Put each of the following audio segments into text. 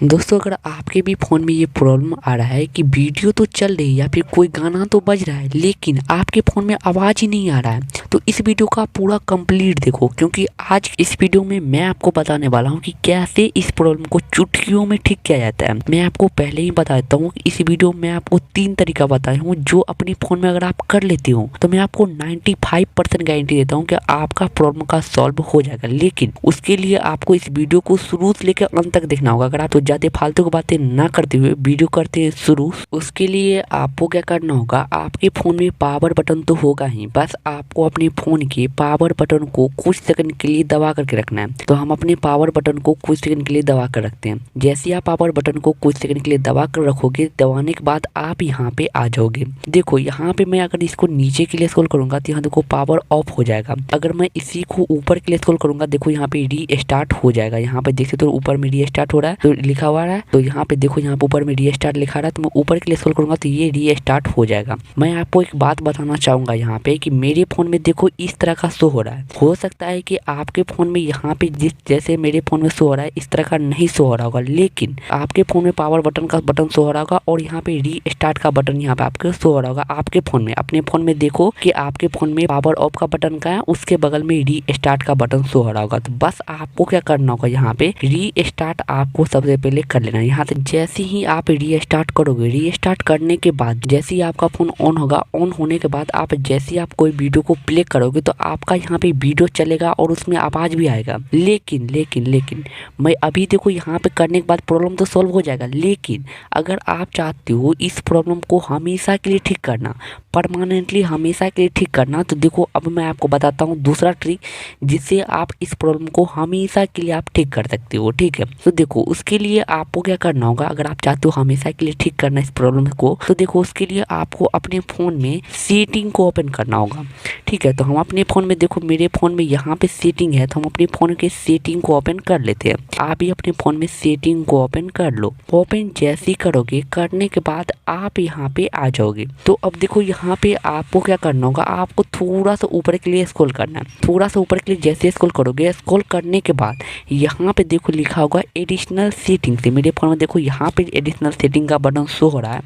दोस्तों अगर आपके भी फ़ोन में ये प्रॉब्लम आ रहा है कि वीडियो तो चल रही है या फिर कोई गाना तो बज रहा है लेकिन आपके फ़ोन में आवाज़ ही नहीं आ रहा है, तो इस वीडियो का पूरा कंप्लीट देखो, क्योंकि आज इस वीडियो में मैं आपको बताने वाला हूँ कि कैसे इस प्रॉब्लम को चुटकियों में ठीक किया जाता है। मैं आपको पहले ही बता देता हूँ कि इस वीडियो में आपको 3 तरीका बताया हूँ जो अपने फ़ोन में अगर आप कर लेते हो तो मैं आपको 95% गारंटी देता हूँ कि आपका प्रॉब्लम का सॉल्व हो जाएगा। लेकिन उसके लिए आपको इस वीडियो को शुरू से लेकर अंत तक देखना होगा। अगर आप तो ज़्यादा फालतू की बातें ना करते हुए वीडियो करते हैं शुरू, उसके लिए आपको क्या करना होगा, आपके फ़ोन में पावर बटन तो होगा ही, बस आपको अपने फ़ोन के पावर बटन को कुछ सेकंड के लिए दबा करके रखना है। तो हम अपने पावर बटन को कुछ सेकंड के लिए दबा कर रखते हैं। जैसे आप पावर बटन को कुछ सेकंड के लिए दबा कर रखोगे, दबाने के बाद आप यहाँ पे आ जाओगे। देखो यहाँ पे मैं अगर इसको नीचे के लिए स्क्रॉल करूंगा तो यहाँ देखो पावर ऑफ हो जाएगा। अगर मैं इसी को ऊपर के लिए स्क्रॉल करूंगा, देखो यहाँ पे री स्टार्ट हो जाएगा। यहाँ पे देखते तो ऊपर में री स्टार्ट हो रहा है, तो लिखा हुआ है, तो यहाँ पे देखो यहाँ पे ऊपर में री स्टार्ट लिखा रहा है, तो मैं ऊपर के लिए स्क्रॉल करूंगा तो ये री स्टार्ट हो जाएगा। मैं आपको एक बात बताना चाहूंगा यहाँ पे कि मेरे फोन में देखो इस तरह का शो हो रहा है। हो सकता है कि आपके फोन में यहाँ पे जिस जैसे मेरे फोन में शो हो रहा है इस तरह का नहीं शो हो रहा होगा, लेकिन आपके फोन में पावर बटन का बटन शो हो रहा होगा और यहाँ पे री स्टार्ट का बटन यहाँ पे आपके शो हो रहा होगा। आपके फोन में, अपने फोन में देखो कि आपके फोन में पावर ऑफ का बटन का है, उसके बगल में री स्टार्ट का बटन शो हो रहा होगा। तो बस आपको क्या करना होगा, यहाँ पे री स्टार्ट आपको सबसे पहले कर लेना है। यहाँ से जैसे ही आप री स्टार्ट करोगे, री स्टार्ट करने के बाद जैसे ही आपका फोन ऑन होगा, ऑन होने के बाद आप जैसे ही आप कोई वीडियो को प्ले करोगे तो आपका यहाँ पे वीडियो चलेगा और उसमें आवाज भी आएगा। लेकिन लेकिन लेकिन मैं अभी देखो यहाँ पे करने के बाद प्रॉब्लम तो सॉल्व हो जाएगा, लेकिन अगर आप चाहते हो इस प्रॉब्लम को हमेशा के लिए ठीक करना, परमानेंटली हमेशा के लिए ठीक करना, तो देखो अब मैं आपको बताता हूँ दूसरा ट्रिक जिससे आप इस प्रॉब्लम को हमेशा के लिए आप ठीक कर सकते हो। ठीक है, तो देखो उसके लिए आपको क्या करना होगा, अगर आप चाहते हो हमेशा के लिए ठीक करना इस प्रॉब्लम को, तो देखो उसके लिए आपको अपने फ़ोन में सेटिंग को ओपन करना होगा। ठीक है, तो हम अपने फ़ोन में देखो मेरे फ़ोन में यहाँ पे सेटिंग है, तो हम अपने फ़ोन के सेटिंग को ओपन कर लेते हैं। आप भी अपने फ़ोन में सेटिंग को ओपन कर लो। ओपन जैसे ही करोगे, करने के बाद आप यहाँ पे आ जाओगे। तो अब देखो यहाँ पे आपको क्या करना होगा, आपको थोड़ा सा ऊपर के लिए स्क्रॉल करना है। थोड़ा सा ऊपर के लिए जैसे स्क्रॉल करोगे, स्क्रॉल करने के बाद यहाँ पे देखो लिखा होगा एडिशनल सेटिंग से। मेरे फ़ोन में देखो यहाँ पे एडिशनल सेटिंग का बटन शो हो रहा है।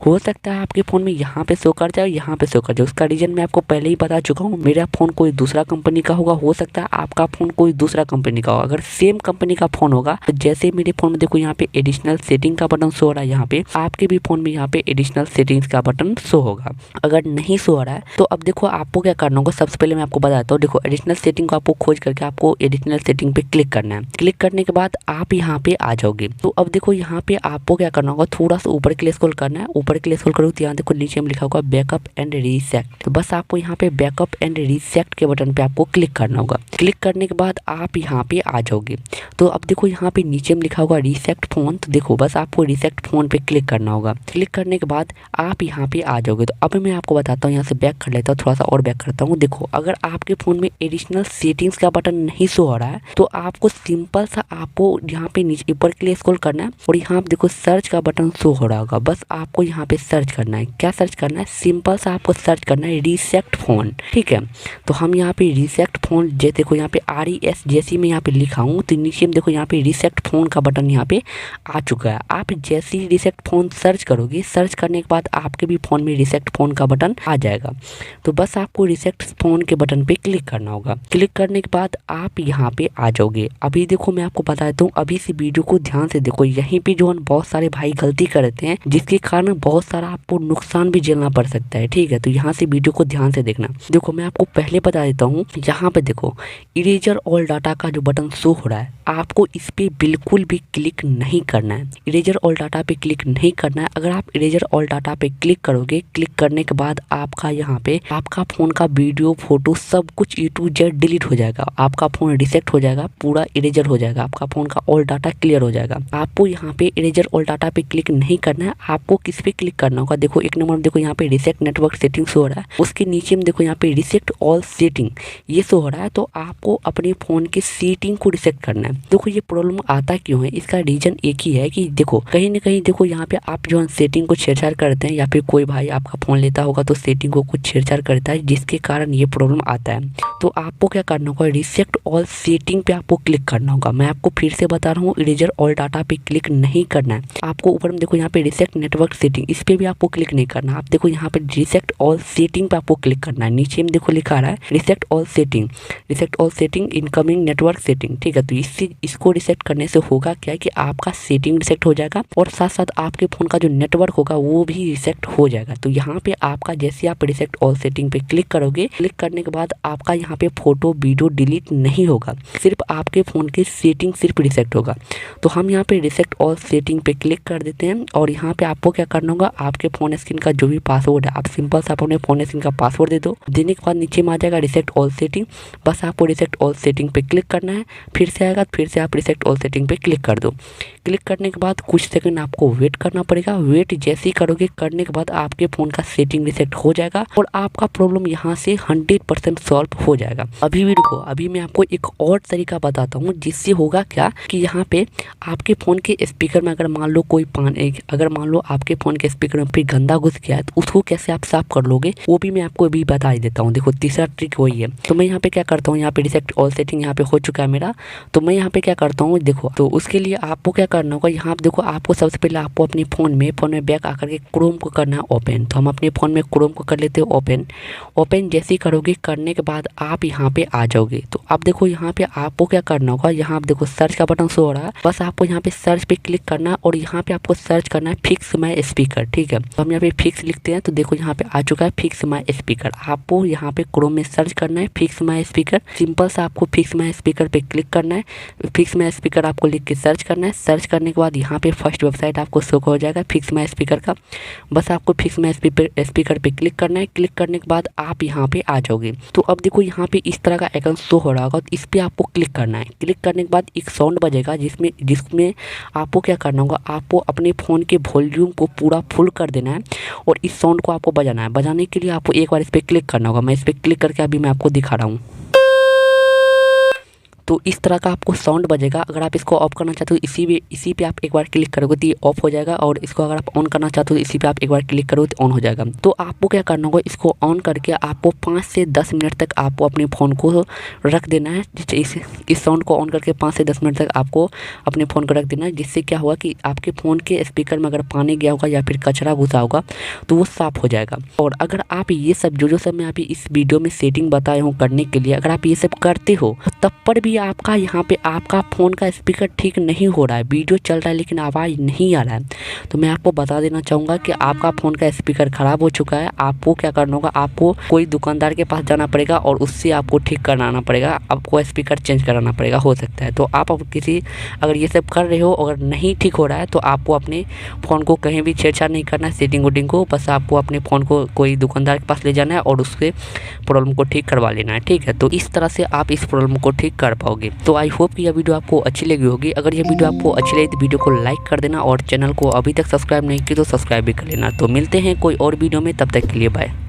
हो सकता है आपके फ़ोन में यहाँ पे शो कर जाए, यहाँ पे शो कर जाए। उसका रीज़न मैं आपको पहले ही बता चुका हूँ, मेरा फ़ोन कोई दूसरा कंपनी का होगा, हो सकता है आपका फ़ोन कोई दूसरा कंपनी का होगा। अगर सेम कंपनी का फ़ोन होगा तो जैसे मेरे फ़ोन में देखो यहाँ पे एडिशनल सेटिंग का बटन शो हो रहा है, यहाँ पे आपके भी फ़ोन में यहाँ पे एडिशनल सेटिंग्स का बटन शो होगा। अगर नहीं शो हो रहा है तो अब देखो आपको क्या करना होगा, सबसे पहले मैं आपको बताता हूँ। देखो एडिशनल सेटिंग को आपको खोज करके आपको एडिशनल सेटिंग पे क्लिक करना है। क्लिक करने के बाद आप यहाँ पे आ जाओगे। तो अब देखो यहाँ पे आपको क्या करना होगा, थोड़ा सा ऊपर के लिए स्क्रॉल करना है। ऊपर के लिए स्क्रॉल करो तो यहाँ देखो नीचे में लिखा होगा बैकअप एंड रीसेट। तो बस आपको यहाँ पे बैकअप एंड रीसेट के बटन पे आपको क्लिक करना होगा। क्लिक करने के बाद आप यहाँ पे आ जाओगे। तो अब देखो यहाँ पे नीचे में लिखा होगा रीसेट फोन, तो देखो बस आपको रीसेट फोन पे क्लिक करना होगा। क्लिक करने के बाद आप यहाँ पे आ जाओगे। तो अब मैं आपको बताता हूँ, यहाँ से बैक कर लेता हूँ, थोड़ा सा और बैक करता हूँ। देखो अगर आपके फ़ोन में एडिशनल सेटिंग्स का बटन नहीं शो हो रहा है तो आपको सिंपल सा आपको यहाँ पे नीचे ऊपर के लिए स्क्रॉल करना है और यहाँ पे देखो सर्च का बटन शो हो रहा होगा। बस आपको यहाँ पे सर्च करना है। क्या सर्च करना है, सिंपल सा आपको सर्च करना है रीसेट फोन। ठीक है, तो हम यहाँ पे रीसेट फोन जैसे देखो यहाँ पे RES जैसी मैं यहाँ पे लिखा हूँ, तो नीचे में देखो यहाँ पे रीसेट फोन का बटन यहाँ पे आ चुका है। आप जैसे ही रीसेट फोन सर्च करोगे, सर्च करने के बाद आपके भी फ़ोन में रीसेट फोन का बटन आ जाएगा। तो बस आपको रीसेट फोन के बटन पे क्लिक करना होगा। क्लिक करने के बाद आप यहाँ पे आ जाओगे। अभी देखो मैं आपको बता देता हूँ, अभी से वीडियो को ध्यान से देखो। यहीं पे जो बहुत सारे भाई गलती करते हैं जिसके कारण बहुत सारा आपको नुकसान भी झेलना पड़ सकता है। ठीक है, तो यहाँ से वीडियो को ध्यान से देखना। देखो मैं आपको पहले बता देता हूँ, यहाँ पे देखो इरेजर ऑल डाटा का जो बटन शो हो रहा है, आपको इस पे बिल्कुल भी क्लिक नहीं करना है। इरेजर ऑल डाटा पे क्लिक नहीं करना है। अगर आप इरेजर ऑल डाटा पे क्लिक करोगे, क्लिक करने के बाद आपका यहाँ पे आपका फ़ोन का वीडियो फोटो सब कुछ A to Z डिलीट हो जाएगा। आपका फ़ोन रिसेट हो जाएगा, पूरा इरेजर हो जाएगा, आपका फ़ोन का ऑल डाटा क्लियर हो जाएगा। आपको यहाँ पे इरेजर ऑल डाटा पे क्लिक नहीं करना है। आपको किस पे क्लिक करना होगा, देखो एक नंबर में देखो यहाँ पे रिसेट नेटवर्क सेटिंग शो हो रहा है, उसके नीचे में देखो यहाँ पे रिसेट ऑल सेटिंग ये शो हो रहा है। तो आपको अपने फ़ोन के सेटिंग को रिसेट करना है। देखो ये प्रॉब्लम आता क्यों है, इसका रीजन एक ही है कि देखो कहीं ना कहीं देखो यहाँ पे आप जो सेटिंग को छेड़छाड़ करते हैं या फिर कोई भाई आपका फ़ोन लेता लेता होगा तो सेटिंग को कुछ छेड़छाड़ करता है, जिसके कारण ये प्रॉब्लम आता है। तो आपको क्या करना होगा, रिसेट ऑल सेटिंग पे आपको क्लिक करना होगा। मैं आपको फिर से बता रहा हूँ, इरेजर ऑल डाटा पे क्लिक नहीं करना है आपको। ऊपर में देखो यहाँ पे रिसेट नेटवर्क सेटिंग, इस पे भी आपको क्लिक नहीं करना। आप देखो यहाँ पे रिसेट ऑल सेटिंग पे आपको क्लिक करना है। नीचे में देखो लिखा रहा है reset all setting, reset all setting incoming network setting, ठीक है। तो इसको रिसेट करने से होगा क्या है कि आपका सेटिंग रिसेट हो जाएगा और साथ साथ आपके फ़ोन का जो नेटवर्क होगा वो भी रिसेट हो जाएगा। तो यहाँ पे आपका जैसे आप रिसेट ऑल सेटिंग पे क्लिक करोगे, क्लिक करने के बाद आपका यहाँ पे फोटो वीडियो डिलीट नहीं होगा, सिर्फ आपके फ़ोन की सेटिंग सिर्फ रिसेट होगा। तो हम यहाँ पे रिसेट ऑल सेटिंग पे क्लिक कर देते हैं और यहाँ पे आपको क्या करना होगा, आपके फ़ोन स्क्रीन का जो भी पासवर्ड है आप सिंपल से अपने फ़ोन स्क्रीन का पासवर्ड दे दो। देने के बाद नीचे में आ जाएगा रिसेट ऑल सेटिंग, बस आपको रिसेट ऑल सेटिंग पे क्लिक करना है। फिर से आएगा, फिर से आप रिसेट ऑल सेटिंग पे क्लिक कर दो। क्लिक करने के बाद कुछ सेकंड आपको वेट करना पड़ेगा। वेट जैसे ही करोगे, करने के बाद आपके फ़ोन का सेटिंग रिसेट हो जाएगा और आपका प्रॉब्लम यहाँ से 100% सॉल्व हो जाएगा। अभी भी रुको, अभी मैं आपको एक और तरीका बताता हूँ, जिससे होगा क्या कि यहाँ पे आपके फ़ोन के स्पीकर में अगर मान लो अगर मान लो आपके फ़ोन के स्पीकर में फिर गंदा घुस गया है, तो उसको कैसे आप साफ कर लोगे वो भी मैं आपको अभी बता ही देता हूँ। देखो तीसरा ट्रिक वही है। तो मैं यहाँ पे क्या करता हूँ, यहाँ पे रिसेट ऑल सेटिंग यहाँ पे हो चुका है मेरा। तो मैं यहाँ पे क्या करता हूँ, देखो तो उसके लिए आपको क्या करना होगा, यहाँ देखो आपको सबसे पहले आपको अपने फ़ोन में बैक आकर के क्रोम को करना है ओपन। तो हम अपने फ़ोन में क्रोम को कर लेते हैं ओपन। ओपन जैसे ही करोगे, करने के बाद आप यहाँ पे आ जाओगे। तो अब देखो यहाँ पे आपको क्या करना होगा, यहाँ आप देखो सर्च का बटन शो हो रहा है, बस आपको यहाँ पे सर्च पे क्लिक करना है और यहाँ पे आपको सर्च करना है फिक्स माय स्पीकर, ठीक है। तो हम यहाँ पे फिक्स लिखते हैं, तो देखो यहाँ पे आ चुका है फिक्स माय स्पीकर। आपको यहाँ पे क्रोम में सर्च करना है फिक्स माय स्पीकर, सिंपल सा आपको फिक्स माय स्पीकर पे क्लिक करना है। फिक्स माय स्पीकर आपको लिख के सर्च करना है। सर्च करने के बाद यहाँ पे फर्स्ट वेबसाइट आपको शो हो जाएगा फिक्स माय स्पीकर का, बस आपको फिक्स माय स्पीकर पे क्लिक करना है। क्लिक करने के बाद आप यहाँ पे आ जाओगे। तो अब देखो यहाँ पे इस तरह का आइकन शो हो रहा होगा, तो इस पे आपको क्लिक करना है। क्लिक करने के बाद एक साउंड बजेगा, जिसमें आपको क्या करना होगा, आपको अपने फ़ोन के वॉल्यूम को पूरा फुल कर देना है और इस साउंड को आपको बजाना है। बजाने के लिए आपको एक बार इस पर क्लिक करना होगा। मैं इस पर क्लिक करके अभी मैं आपको दिखा रहा हूँ। तो इस तरह का आपको साउंड बजेगा। अगर आप इसको ऑफ करना चाहते हो इसी पे आप एक बार क्लिक करोगे तो ये ऑफ हो जाएगा, और इसको अगर आप ऑन करना चाहते हो इसी पे आप एक बार क्लिक करोगे तो ऑन हो जाएगा। तो आपको क्या करना होगा, इसको ऑन करके आपको 5 से 10 मिनट तक आपको अपने फ़ोन को रख देना है। इस साउंड को ऑन करके 5 से 10 मिनट तक आपको अपने फ़ोन को रख देना है, जिससे क्या होगा कि आपके फ़ोन के स्पीकर में अगर पानी गया होगा या फिर कचरा घुसा होगा तो वो साफ़ हो जाएगा। और अगर आप ये सब जो सब मैं अभी इस वीडियो में सेटिंग बताया हूँ करने के लिए, अगर आप ये सब करते हो तब पर भी आपका यहाँ पे आपका फ़ोन का स्पीकर ठीक नहीं हो रहा है, वीडियो चल रहा है लेकिन आवाज़ नहीं आ रहा है, तो मैं आपको बता देना चाहूँगा कि आपका फ़ोन का स्पीकर ख़राब हो चुका है। आपको क्या करना होगा, आपको कोई दुकानदार के पास जाना पड़ेगा और उससे आपको ठीक कराना पड़ेगा, आपको स्पीकर चेंज कराना पड़ेगा, हो सकता है। तो आप अगर ये सब कर रहे हो, अगर नहीं ठीक हो रहा है तो आपको अपने फ़ोन को कहीं भी छेड़छाड़ नहीं करना है सेटिंग वोटिंग को, बस आपको अपने फ़ोन को कोई दुकानदार के पास ले जाना है और उससे प्रॉब्लम को ठीक करवा लेना है, ठीक है। तो इस तरह से आप इस प्रॉब्लम को ठीक कर पाओगे। तो आई होप कि यह वीडियो आपको अच्छी लगी होगी। अगर यह वीडियो आपको अच्छी लगी तो वीडियो को लाइक कर देना और चैनल को अभी तक सब्सक्राइब नहीं किया तो सब्सक्राइब भी कर लेना। तो मिलते हैं कोई और वीडियो में, तब तक के लिए बाय।